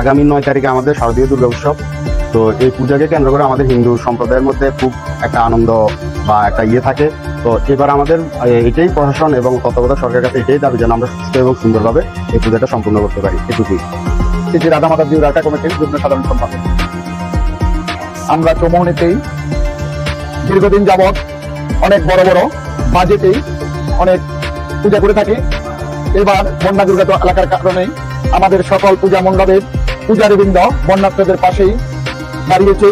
আগামী 9 তারিখে আমাদের শারদীয় দুর্গা উৎসব। তো এই পূজাকে কেন্দ্র করে আমাদের হিন্দু সম্প্রদায়ের মধ্যে খুব একটা আনন্দ বা একটা থাকে। তো এবার আমাদের এটাই প্রশাসন এবং তত্ত্বাবধায়ক সরকারের কাছে এটাই দাবি যেন আমরা সুস্থ এবং সুন্দরভাবে এই পূজাটা সম্পূর্ণ করতে পারি, এটুকুই। শ্রী রাধা মাধব জিউ রাটা কমিটির যুগ্ম সাধারণ সম্পাদক। আমরা চৌমুহনীতেই দীর্ঘদিন যাবৎ অনেক বড় বড় বাজেটেই অনেক পূজা করে থাকি। এবার বন্যা দুর্গত এলাকার কারণে আমাদের সকল পূজা মণ্ডপের পূজারীবৃন্দ বন্যার্থীদের পাশেই দাঁড়িয়েছে।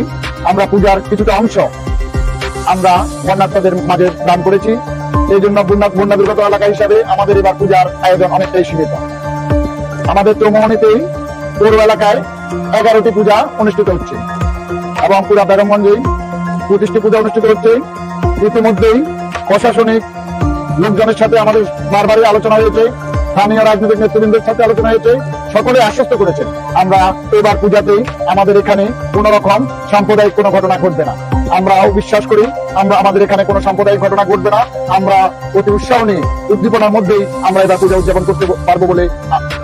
আমরা পূজার কিছুটা অংশ আমরা বন্যার্থীদের মাঝে দান করেছি। এই জন্য বন্যা দুর্গত এলাকা হিসাবে আমাদের এবার পূজার আয়োজন অনেকটাই সীমিত। আমাদের চৌমুহনীতেই পৌর এলাকায় 11টি পূজা অনুষ্ঠিত হচ্ছে এবং পুরা বেগমগঞ্জে 25টি পূজা অনুষ্ঠিত হচ্ছে। ইতিমধ্যেই প্রশাসনিক লোকজনের সাথে আমাদের বারবারই আলোচনা হয়েছে, স্থানীয় রাজনৈতিক নেতৃবৃন্দের সাথে আলোচনা হয়েছে, সকলে আশ্বস্ত করেছেন আমরা এবার পূজাতেই আমাদের এখানে কোন রকম সাম্প্রদায়িক কোনো ঘটনা ঘটবে না। আমরাও বিশ্বাস করি আমাদের এখানে কোনো সাম্প্রদায়িক ঘটনা ঘটবে না। আমরা অতি উৎসাহ নিয়ে উদ্দীপনার মধ্যেই আমরা এবার পূজা উদযাপন করতে পারবো বলে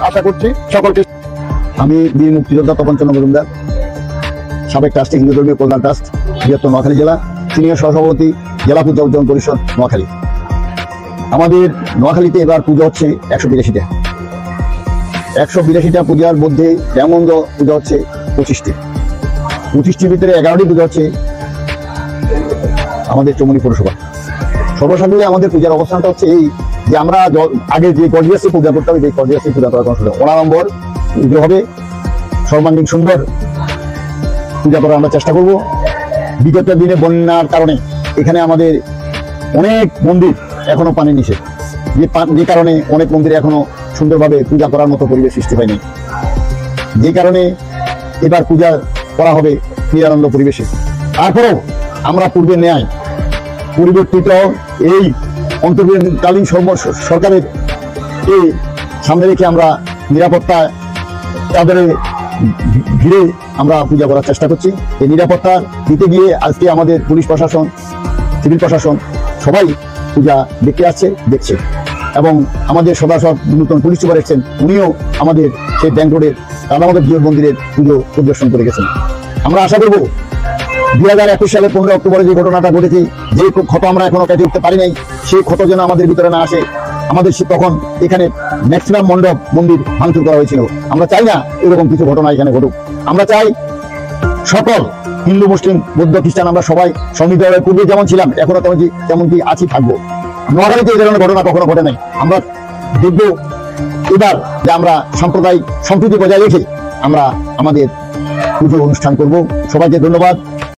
আশা করছি। সকলকে আমি বীর মুক্তিযোদ্ধা তপন চন্দ্র মজুমদার, সাবেক ট্রাস্টি হিন্দু ধর্মীয় কল্যাণ ট্রাস্ট, বৃহত্তর নোয়াখালী জেলা, সিনিয়র সহসভাপতি, জেলা পূজা উদযাপন পরিষদ নোয়াখালী। আমাদের নোয়াখালীতে এবার পুজো হচ্ছে 182টা। 182টা পূজার মধ্যে রামগঞ্জ পূজা হচ্ছে 25টি। 25টির ভিতরে 11টি পূজা হচ্ছে আমাদের চৌমুহনী পৌরসভা। সর্বসাধারণে আমাদের পূজার অবস্থানটা হচ্ছে এই যে আমরা আগে যে গর্জিয়াসে পূজা করতে হবে, সেই গর্জিয়াসে পূজা করার কোনো সুযোগ অনাড়ম্বর পুজো হবে, সর্বাঙ্গীন সুন্দর পূজা করার আমরা চেষ্টা করব। বিগত দিনে বন্যার কারণে এখানে আমাদের অনেক মন্দির এখনো পানি নিষেধ, যে কারণে অনেক মন্দিরে এখনো সুন্দরভাবে পূজা করার মতো পরিবেশ সৃষ্টি হয়নি। যে কারণে এবার পূজা করা হবে নিরানন্দ পরিবেশে। তারপরেও আমরা পূর্বের ন্যায় পরিবর্তিত এই অন্তর্বর্তীকালীন সরকারের এই সামনে রেখে আমরা নিরাপত্তা তাদের ঘিরে আমরা পূজা করার চেষ্টা করছি। এই নিরাপত্তা দিতে গিয়ে আজকে আমাদের পুলিশ প্রশাসন, সিভিল প্রশাসন সবাই পূজা দেখতে আসছে, দেখছে। এবং আমাদের সদাসদ নতুন পুলিশ সুপার এসেছেন, উনিও আমাদের সেই ব্যাংক রোডের রাধা মাধব জিউ মন্দিরের পুজো পরিদর্শন করে গেছেন। আমরা আশা করব 2021 সালের 15 অক্টোবরে যে ঘটনাটা ঘটেছে, যে ক্ষত আমরা এখনো কেটে উঠতে পারি নাই, সেই ক্ষত যেন আমাদের ভিতরে না আসে। আমাদের তখন এখানে ম্যাক্সিমাম মণ্ডপ মন্দির ভাঙচুর করা হয়েছিল। আমরা চাই না এরকম কিছু ঘটনা এখানে ঘটুক। আমরা চাই সকল হিন্দু, মুসলিম, বৌদ্ধ, খ্রিস্টান আমরা সবাই সমৃদ্ধভাবে পূর্বে যেমন ছিলাম এখনো তেমন কি আছি, থাকবো। নোয়াখালীতে এই ধরনের ঘটনা কখনো ঘটে নাই। আমরা দেখব এবার যে আমরা সাম্প্রদায়িক সম্প্রীতি বজায় রেখে আমরা আমাদের পুজো অনুষ্ঠান করব। সবাইকে ধন্যবাদ।